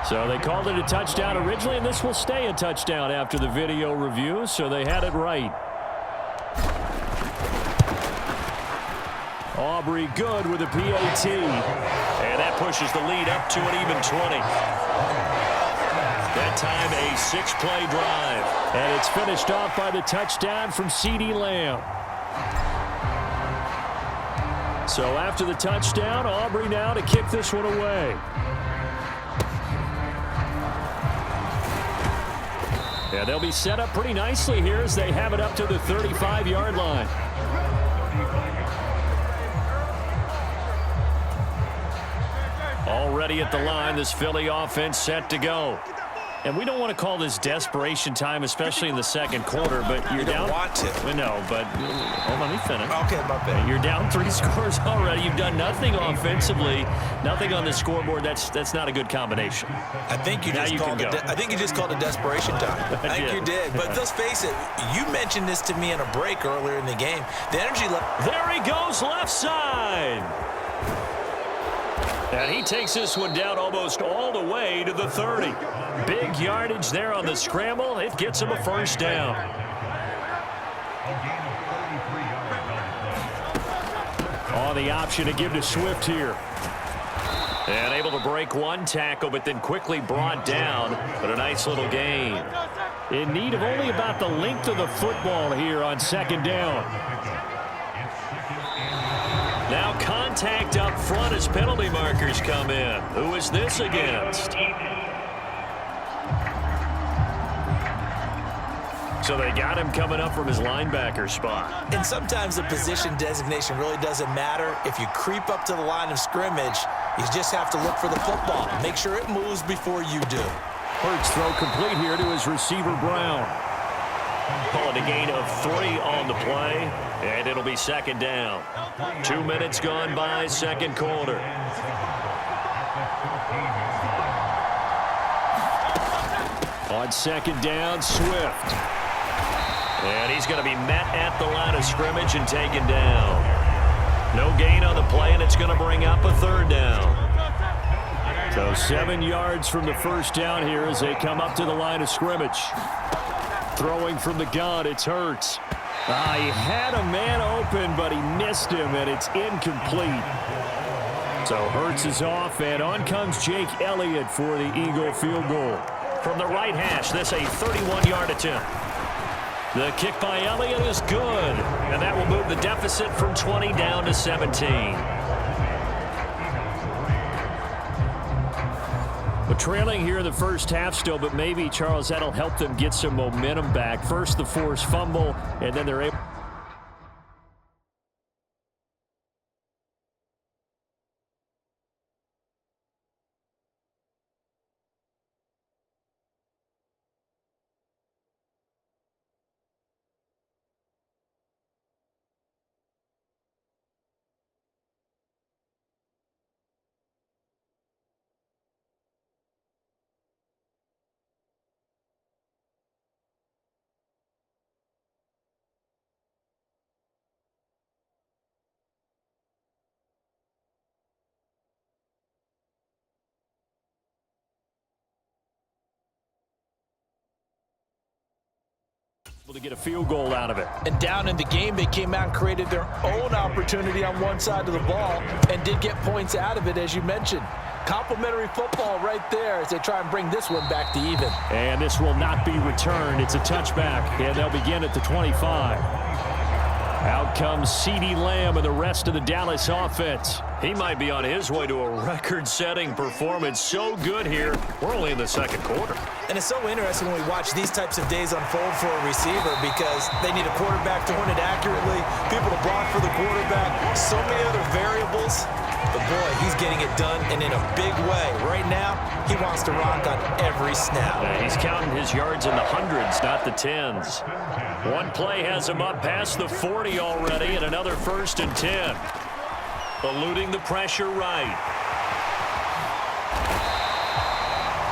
So they called it a touchdown originally, and this will stay a touchdown after the video review, so they had it right. Aubrey good with a PAT. And that pushes the lead up to an even 20. That time a 6-play drive. And it's finished off by the touchdown from CeeDee Lamb. So after the touchdown, Aubrey now to kick this one away. Yeah, they'll be set up pretty nicely here as they have it up to the 35-yard line. Already at the line, this Philly offense set to go. And we don't want to call this desperation time, especially in the second quarter, but you're down. You don't want to. No, but hold on, let me finish. Okay, my bad. You're down 3 scores already. You've done nothing offensively, nothing on the scoreboard. That's not a good combination. I think you just called it desperation time. I think you did. But let's face it, you mentioned this to me in a break earlier in the game. The energy level. There he goes, left side. And he takes this one down almost all the way to the 30. Big yardage there on the scramble. It gets him a first down. On the option to give to Swift here. And able to break one tackle, but then quickly brought down. But a nice little gain. In need of only about the length of the football here on second down. Now contact up front as penalty markers come in. Who is this against? So they got him coming up from his linebacker spot. And sometimes the position designation really doesn't matter. If you creep up to the line of scrimmage, you just have to look for the football. Make sure it moves before you do. Hurts throw complete here to his receiver, Brown. Calling a gain of 3 on the play, and it'll be second down. 2 minutes gone by, second quarter. On second down, Swift. And he's going to be met at the line of scrimmage and taken down. No gain on the play, and it's going to bring up a third down. So 7 yards from the first down here as they come up to the line of scrimmage. Throwing from the gun, it's Hurts. He had a man open, but he missed him, and it's incomplete. So Hurts is off, and on comes Jake Elliott for the Eagle field goal. From the right hash, this a 31-yard attempt. The kick by Elliott is good, and that will move the deficit from 20 down to 17. But trailing here in the first half still, but maybe, Charles, that'll help them get some momentum back. First, the forced fumble, and then they're able. To get a field goal out of it. And down in the game, they came out and created their own opportunity on one side of the ball and did get points out of it, as you mentioned. Complimentary football right there as they try and bring this one back to even. And this will not be returned. It's a touchback, and they'll begin at the 25. Out comes CeeDee Lamb and the rest of the Dallas offense. He might be on his way to a record-setting performance. So good here. We're only in the second quarter. And it's so interesting when we watch these types of days unfold for a receiver because they need a quarterback to run it accurately, people to block for the quarterback, so many other variables. But, boy, he's getting it done and in a big way. Right now, he wants to rock on every snap. Yeah, he's counting his yards in the hundreds, not the tens. One play has him up past the 40 already, and another 1st and 10. Eluding the pressure right.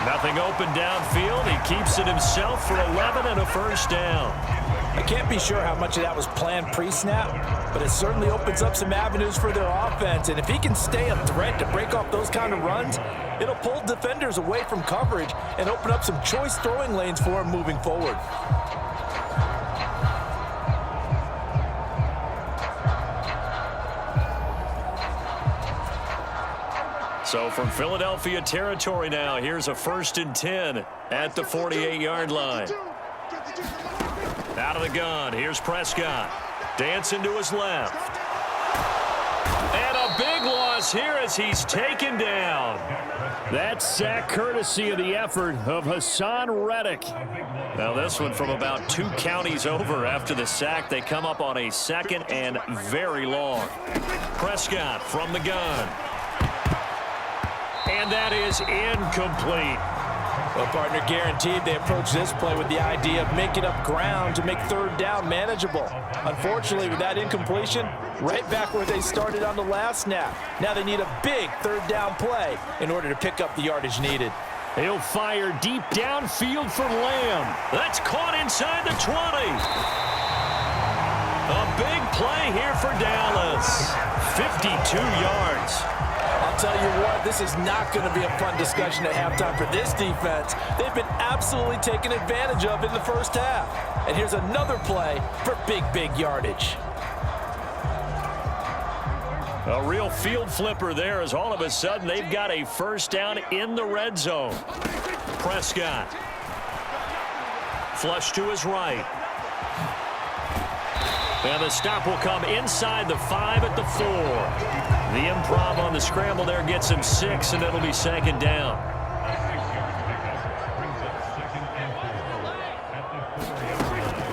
Nothing open downfield. He keeps it himself for 11 and a first down. I can't be sure how much of that was planned pre-snap, but it certainly opens up some avenues for their offense. And if he can stay a threat to break off those kind of runs, It'll pull defenders away from coverage and open up some choice throwing lanes for him moving forward. So from Philadelphia territory now, here's a 1st and 10 at the 48-yard line. Out of the gun, here's Prescott. Dancing to his left. And a big loss here as he's taken down. That sack courtesy of the effort of Hassan Reddick. Now this one from about 2 counties over after the sack. They come up on a 2nd and very long. Prescott from the gun. And that is incomplete. Well, partner, guaranteed they approach this play with the idea of making up ground to make 3rd down manageable. Unfortunately, with that incompletion, right back where they started on the last snap. Now they need a big 3rd down play in order to pick up the yardage needed. He'll fire deep downfield for Lamb. That's caught inside the 20. A big play here for Dallas. 52 yards. I'll tell you what, this is not going to be a fun discussion at halftime for this defense. They've been absolutely taken advantage of in the first half. And here's another play for big yardage. A real field flipper there as all of a sudden they've got a 1st down in the red zone. Prescott. Flush to his right. And the stop will come inside the 5 at the 4. The improv on the scramble there gets him 6, and it'll be 2nd down.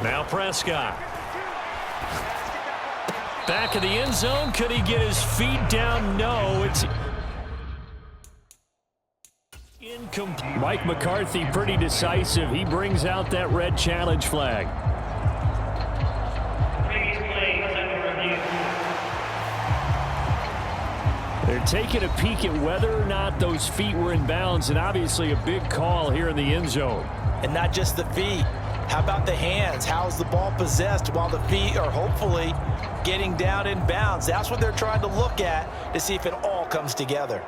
Now Prescott. Back of the end zone. Could he get his feet down? No, it's incomplete. Mike McCarthy pretty decisive. He brings out that red challenge flag. They're taking a peek at whether or not those feet were in bounds, and obviously a big call here in the end zone. And not just the feet. How about the hands? How's the ball possessed while the feet are hopefully getting down in bounds? That's what they're trying to look at to see if it all comes together.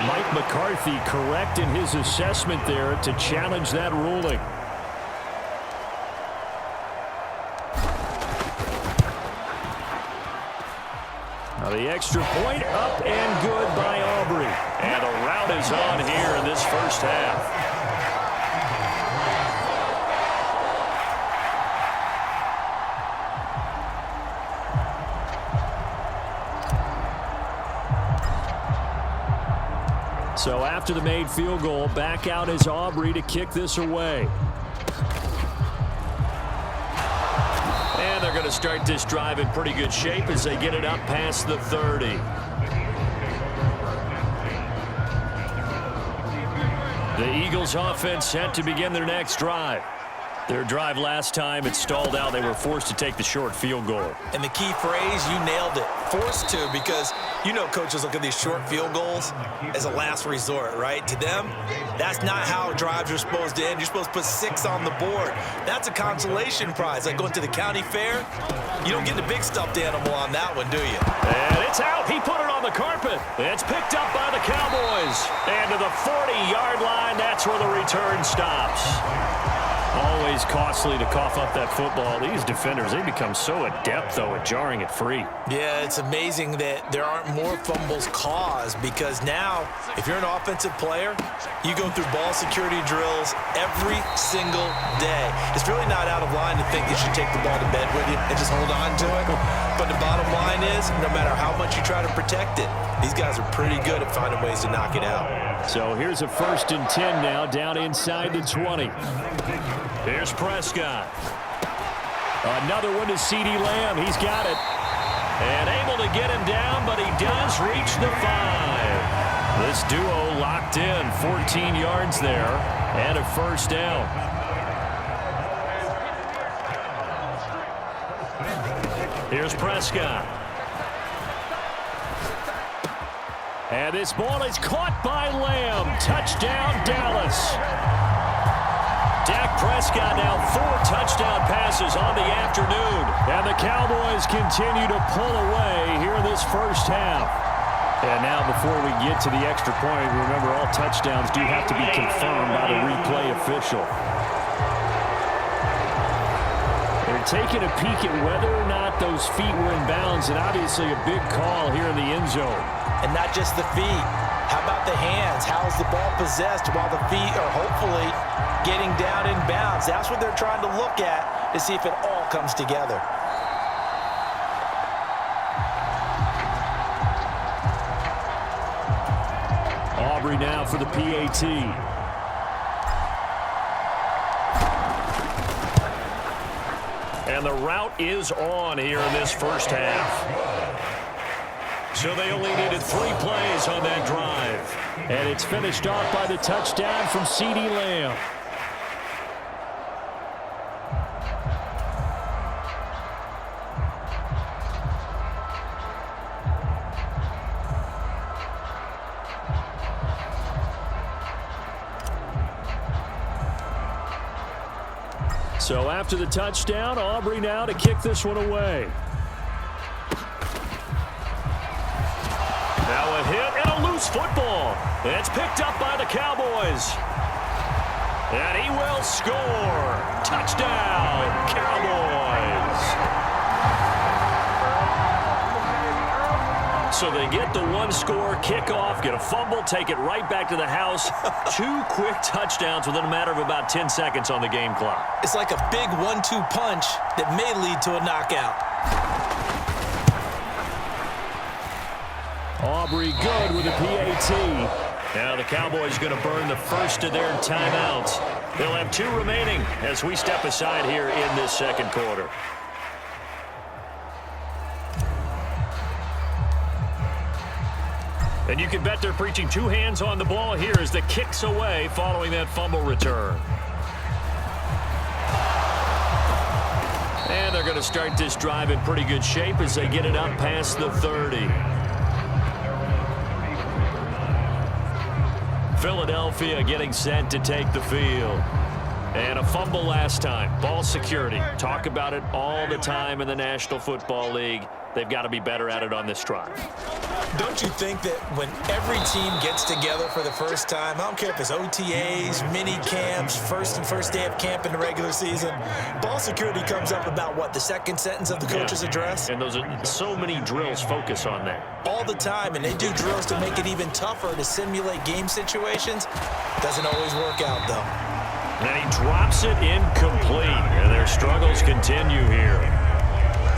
Mike McCarthy correct in his assessment there to challenge that ruling. Now the extra point up and good by Aubrey. And a rout is on here in this first half. So after the made field goal, back out is Aubrey to kick this away. And they're going to start this drive in pretty good shape as they get it up past the 30. The Eagles offense set to begin their next drive. Their drive last time, it stalled out. They were forced to take the short field goal. And the key phrase, you nailed it. Forced to, because you know coaches look at these short field goals as a last resort, right? To them, that's not how drives are supposed to end. You're supposed to put 6 on the board. That's a consolation prize. Like going to the county fair, you don't get the big stuffed animal on that one, do you? And it's out. He put it on the carpet. It's picked up by the Cowboys. And to the 40-yard line, that's where the return stops. Always costly to cough up that football. These defenders, they become so adept, though, at jarring it free. Yeah, it's amazing that there aren't more fumbles caused, because now, if you're an offensive player, you go through ball security drills every single day. It's really not out of line to think you should take the ball to bed with you and just hold on to it. But the bottom line is, no matter how much you try to protect it, these guys are pretty good at finding ways to knock it out. So here's a 1st and 10 now, down inside the 20. Here's Prescott. Another one to CeeDee Lamb. He's got it. And able to get him down, but he does reach the 5. This duo locked in, 14 yards there, and a 1st down. Here's Prescott. And this ball is caught by Lamb. Touchdown, Dallas. Dak Prescott now 4 touchdown passes on the afternoon. And the Cowboys continue to pull away here in this first half. And now before we get to the extra point, remember all touchdowns do have to be confirmed by the replay official. They're taking a peek at whether or not those feet were in bounds, and obviously a big call here in the end zone. And not just the feet. How about the hands? How is the ball possessed while the feet are hopefully getting down in bounds? That's what they're trying to look at to see if it all comes together. Aubrey now for the PAT. And the route is on here in this first half. So they only needed 3 plays on that drive. And it's finished off by the touchdown from CeeDee Lamb. So after the touchdown, Aubrey now to kick this one away. Now a hit and a loose football. It's picked up by the Cowboys. And he will score. Touchdown, Cowboys. So they get the 1-score kickoff, get a fumble, take it right back to the house. 2 quick touchdowns within a matter of about 10 seconds on the game clock. It's like a big 1-2 punch that may lead to a knockout. Aubrey good with a PAT. Now the Cowboys going to burn the first of their timeouts. They'll have 2 remaining as we step aside here in this second quarter. And you can bet they're preaching 2 hands on the ball here as the kick's away following that fumble return. And they're going to start this drive in pretty good shape as they get it up past the 30. Philadelphia getting set to take the field. And a fumble last time. Ball security. Talk about it all the time in the National Football League. They've got to be better at it on this drive. Don't you think that when every team gets together for the first time, I don't care if it's OTAs, mini camps, first day of camp in the regular season, ball security comes up about, what, the second sentence of the coach's address? And those are so many drills focus on that. All the time, and they do drills to make it even tougher to simulate game situations. Doesn't always work out, though. And he drops it incomplete, and their struggles continue here.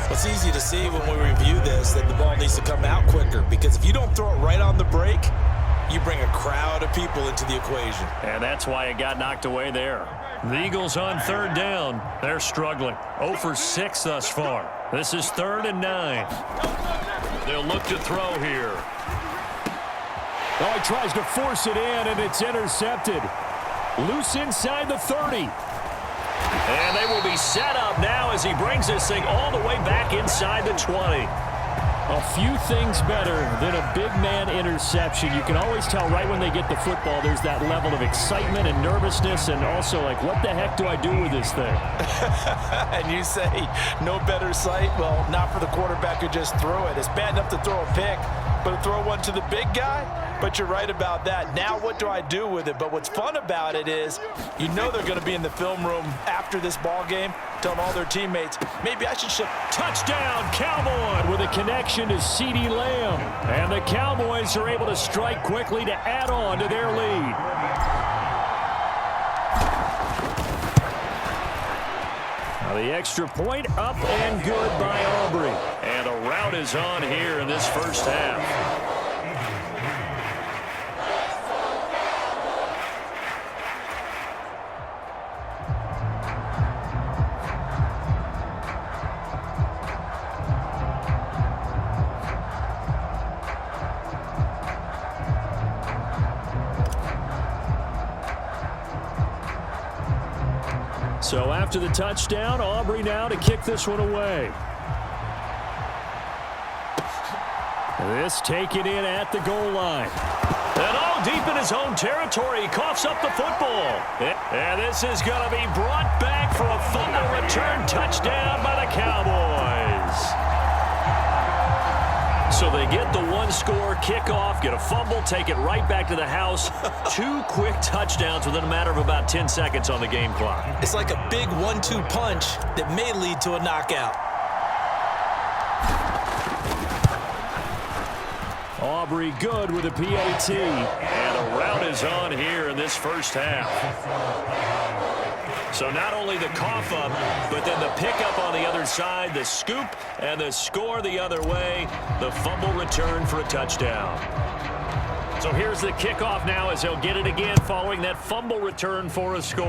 It's easy to see when we review this that the ball needs to come out quicker, because if you don't throw it right on the break, you bring a crowd of people into the equation. And that's why it got knocked away there. The Eagles on 3rd down. They're struggling. 0 for 6 thus far. This is 3rd and 9. They'll look to throw here. Oh, he tries to force it in, and it's intercepted. Loose inside the 30. And they will be set up now as he brings this thing all the way back inside the 20. A few things better than a big man interception. You can always tell right when they get the football, there's that level of excitement and nervousness, and also like, what the heck do I do with this thing? And you say, no better sight? Well, not for the quarterback who just threw it. It's bad enough to throw a pick, but to throw one to the big guy? But you're right about that. Now what do I do with it? But what's fun about it is, you know they're going to be in the film room after this ball game, telling all their teammates, maybe I should shift. Touchdown, Cowboy, with a connection to CeeDee Lamb. And the Cowboys are able to strike quickly to add on to their lead. Now the extra point up and good by Aubrey. And a rout is on here in this first half. So after the touchdown, Aubrey now to kick this one away. This taken in at the goal line. And all deep in his his own territory. He coughs up the football. And this is going to be brought back for a fumble return touchdown by the Cowboys. So they get the one-score kickoff, get a fumble, take it right back to the house. 2 quick touchdowns within a matter of about 10 seconds on the game clock. It's like a big 1-2 punch that may lead to a knockout. Aubrey good with a PAT. And a rout is on here in this first half. So not only the cough up, but then the pickup on the other side, the scoop, and the score the other way, the fumble return for a touchdown. So here's the kickoff now as they'll get it again following that fumble return for a score.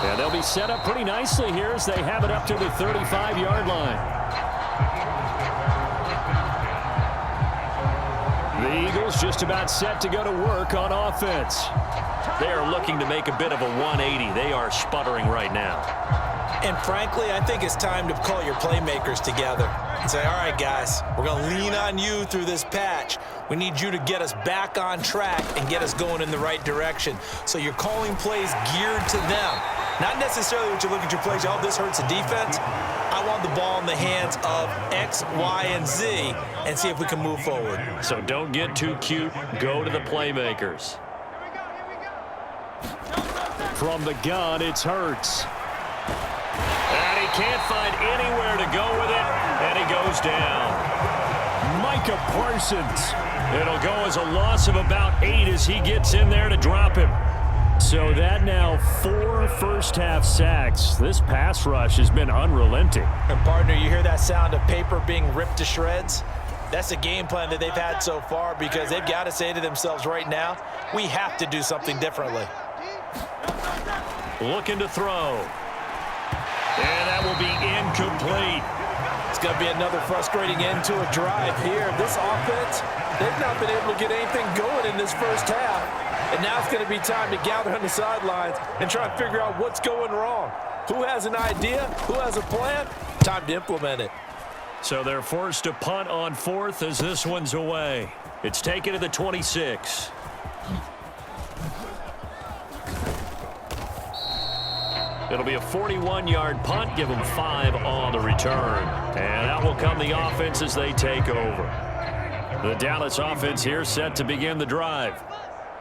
And they'll be set up pretty nicely here as they have it up to the 35-yard line. The Eagles just about set to go to work on offense. They are looking to make a bit of a 180. They are sputtering right now. And frankly, I think it's time to call your playmakers together and say, all right, guys, we're going to lean on you through this patch. We need you to get us back on track and get us going in the right direction. So you're calling plays geared to them. Not necessarily what you look at your plays, oh, this hurts the defense. I want the ball in the hands of X, Y, and Z and see if we can move forward. So don't get too cute. Go to the playmakers. From the gun, it's Hurts. And he can't find anywhere to go with it, and he goes down. Micah Parsons. It'll go as a loss of about 8 as he gets in there to drop him. So that now 4 first-half sacks. This pass rush has been unrelenting. And, partner, you hear that sound of paper being ripped to shreds? That's the game plan that they've had so far because they've got to say to themselves right now, we have to do something differently. Looking to throw. And that will be incomplete. It's going to be another frustrating end to a drive here. This offense, they've not been able to get anything going in this first half. And now it's going to be time to gather on the sidelines and try and figure out what's going wrong. Who has an idea? Who has a plan? Time to implement it. So they're forced to punt on 4th as this one's away. It's taken to the 26. It'll be a 41-yard punt. Give them 5 on the return. And out will come the offense as they take over. The Dallas offense here set to begin the drive.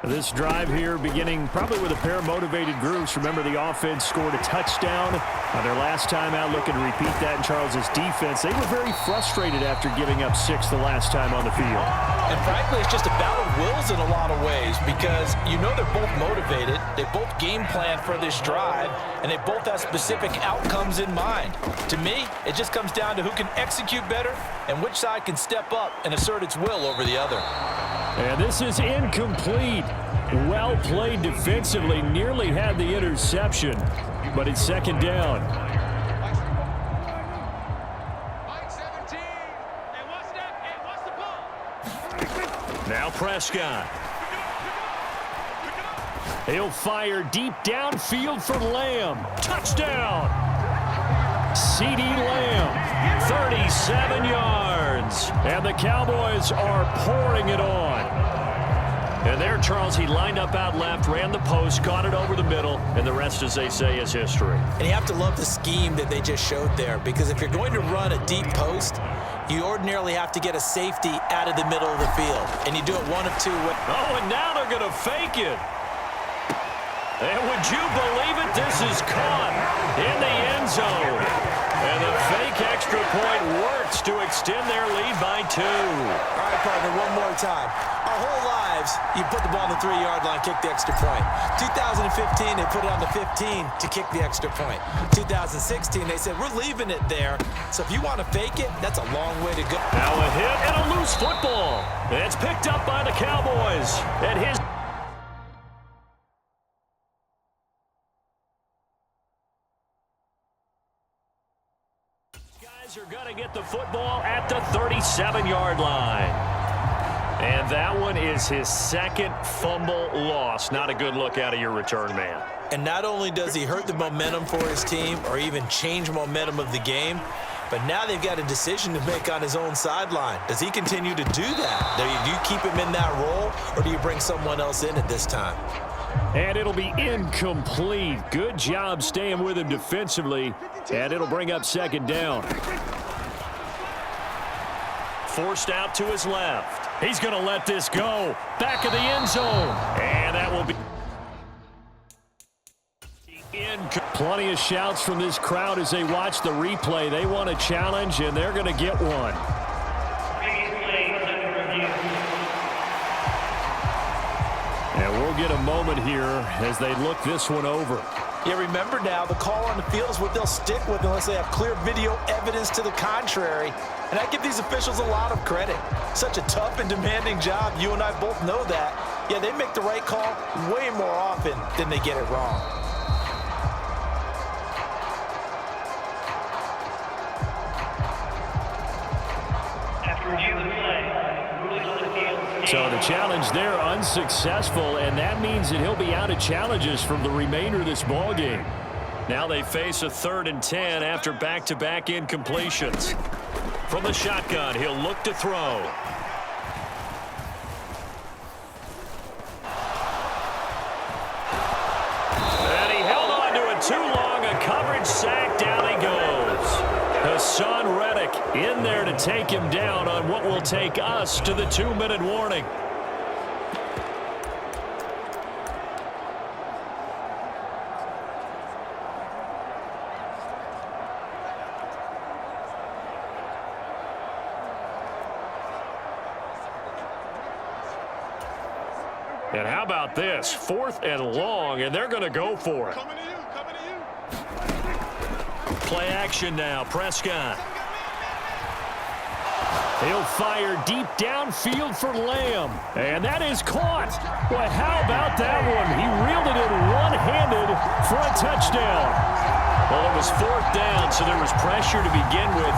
This drive here beginning probably with a pair of motivated groups. Remember, the offense scored a touchdown on their last time out, looking to repeat that in Charles's defense. They were very frustrated after giving up 6 the last time on the field. And frankly, it's just a battle of wills in a lot of ways because you know they're both motivated. They both game plan for this drive, and they both have specific outcomes in mind. To me, it just comes down to who can execute better and which side can step up and assert its will over the other. And this is incomplete. Well played defensively. Nearly had the interception, but it's second down. Now Prescott. He'll fire deep downfield for Lamb. Touchdown! CeeDee Lamb, 37 yards. And the Cowboys are pouring it on. And there, Charles, he lined up out left, ran the post, caught it over the middle, and the rest, as they say, is history. And you have to love the scheme that they just showed there because if you're going to run a deep post, you ordinarily have to get a safety out of the middle of the field. And you do it one of two ways. Oh, and now they're going to fake it. And would you believe it? This is caught in the end zone. And the fake extra point works to extend their lead by 2. All right, partner, one more time. Our whole lives, you put the ball on the 3-yard line, kick the extra point. 2015, they put it on the 15 to kick the extra point. 2016, they said, we're leaving it there. So if you want to fake it, that's a long way to go. Now a hit and a loose football. It's picked up by the Cowboys. And his... are going to get the football at the 37-yard line. And that one is his second fumble loss. Not a good look out of your return man. And not only does he hurt the momentum for his team or even change momentum of the game, But now they've got a decision to make on his own sideline. Does he continue to do that? Do you keep him in that role, or do you bring someone else in at this time? And it'll be incomplete. Good job staying with him defensively, and it'll bring up second down. Forced out to his left. He's going to let this go. Back of the end zone. And that will be plenty of shouts from this crowd as they watch the replay. They want a challenge, and they're going to get one. And we'll get a moment here as they look this one over. Yeah, remember now, the call on the field is what they'll stick with unless they have clear video evidence to the contrary. And I give these officials a lot of credit. Such a tough and demanding job. You and I both know that. Yeah, they make the right call way more often than they get it wrong. So the challenge there unsuccessful, and that means that he'll be out of challenges from the remainder of this ball game. Now they face a 3rd and 10 after back-to-back incompletions. From the shotgun, he'll look to throw. And he held on to it too long. A coverage sack. Down he goes. Hassan Reddick in there to take him down on what will take us to the 2-minute warning. And how about this? 4th and long, and they're going to go for it. Play action now. Prescott. He'll fire deep downfield for Lamb. And that is caught. Boy, how about that one? He reeled it in one-handed for a touchdown. Well, it was 4th down, so there was pressure to begin with.